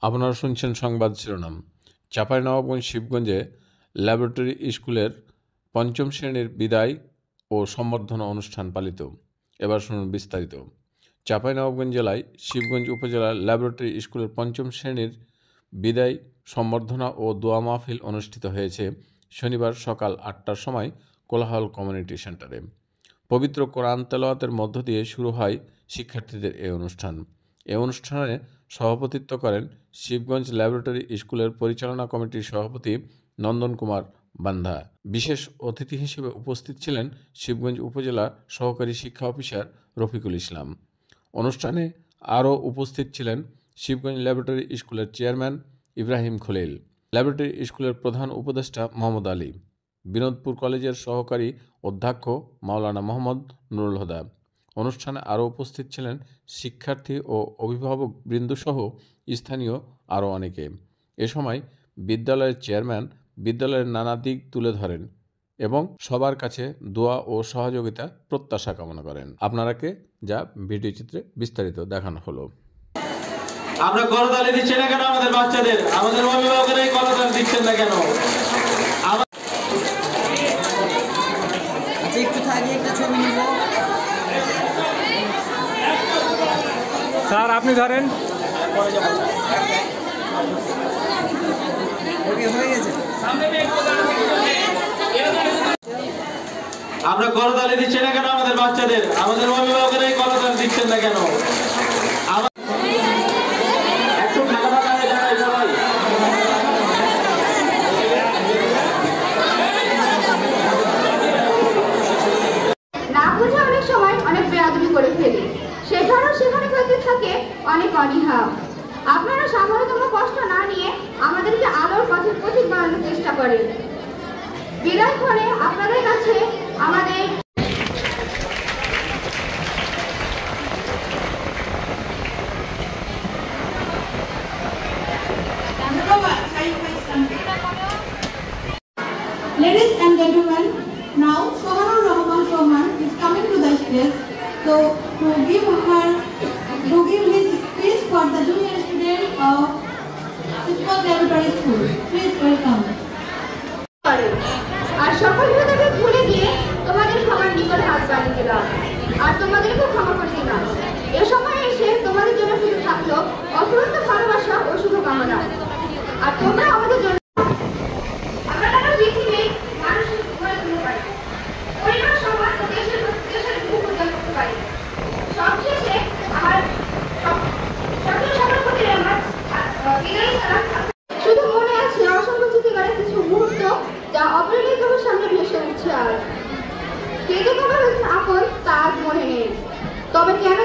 আপনারা শুনছেন সংবাদ শিরোনাম। চাঁপাইনবাবগঞ্জ শিবগঞ্জে ল্যাবরেটরি স্কুলের পঞ্চম শ্রেণীর বিদায় ও সম্বর্ধনা অনুষ্ঠান পালিত। এবার শুনুন বিস্তারিত। চাঁপাইনবাবগঞ্জ জেলায় শিবগঞ্জ উপজেলার ল্যাবরেটরি স্কুলের পঞ্চম শ্রেণীর বিদায় সম্বর্ধনা ও দোয়া মাহফিল অনুষ্ঠিত হয়েছে শনিবার সকাল ৮টার সময় কোলাহল কমিউনিটি সেন্টারে। পবিত্র কোরআন তেলাওয়াতের মধ্য দিয়ে শুরু হয় শিক্ষার্থীদের এই অনুষ্ঠান। এই অনুষ্ঠানে সভাপতিত্ব করেন শিবগঞ্জ ল্যাবরেটরি স্কুলের পরিচালনা কমিটির সভাপতি নন্দন কুমার বান্ধা। বিশেষ অতিথি হিসেবে উপস্থিত ছিলেন শিবগঞ্জ উপজেলা সহকারী শিক্ষা অফিসার রফিকুল ইসলাম। অনুষ্ঠানে আরও উপস্থিত ছিলেন শিবগঞ্জ ল্যাবরেটরি স্কুলের চেয়ারম্যান ইব্রাহিম খলিল, ল্যাবরেটরি স্কুলের প্রধান উপদেষ্টা মোহাম্মদ আলী, বিনোদপুর কলেজের সহকারী অধ্যক্ষ মাওলানা মোহাম্মদ নুরুল হুদা। অনুষ্ঠানে আরও উপস্থিত ছিলেন শিক্ষার্থী ও অভিভাবক বৃন্দসহ স্থানীয় আরও অনেকে। এ সময় বিদ্যালয়ের চেয়ারম্যান বিদ্যালয়ের নানা দিক তুলে ধরেন এবং সবার কাছে দোয়া ও সহযোগিতা প্রত্যাশা কামনা করেন। আপনারাকে যা ভিডিও চিত্রে বিস্তারিত দেখানো হলো। আমরা করতালি দিচ্ছি না কেন? আমাদের বাচ্চাদের, আমাদের অভিভাবকেরাই করতালি দিচ্ছেন না কেন? একটু থাকি, একটা ছবি নিব। স্যার আপনি ধরেন। হয়ে গেছে। আমরা করতালি দিচ্ছি না কেন? আমাদের বাচ্চাদের, আমাদের অভিভাবকেরাই করতালি দিচ্ছেন না কেন? একটু ফাঁকা ফাঁকা হয়ে যাবে সবাই। না বুঝে অনেক সময় অনেক বেয়াদবি করে ফেলি, সেখানে করতে থাকে অনেক অনীহা। আপনারা সামান্যতম কষ্ট না নিয়ে আমাদেরকে আলোর পথে পথিক বানানোর চেষ্টা করেন। বিদায় ক্ষণে আপনাদের কাছে আমাদের Ladies and gentlemen, now Sohanur Rahman Sohan is coming to the stage to give his speech for the junior student of Shibbgonj Laboratory School. Please welcome. আর সকল বিপদকে ভুলে গিয়ে তোমাদের ক্ষমার নিকট হাত বাড়িয়ে দিলাম আর তোমাদেরকে ক্ষমা করে দিলাম। এ সময় এসে তোমাদের জন্য শুধু থাকলো অফুরন্ত ভালোবাসা ও শুভকামনা। আর তোমরা আমাদের জন্য শুধু মনে আছে অসংখ্য চিঠিকারের কিছু মুহূর্ত যা অপরিণীতভাবে সামনে ভেসে উঠছে। আর কে যে কবে হয়েছে আপন তা আজ মনে নেই, তবে কেন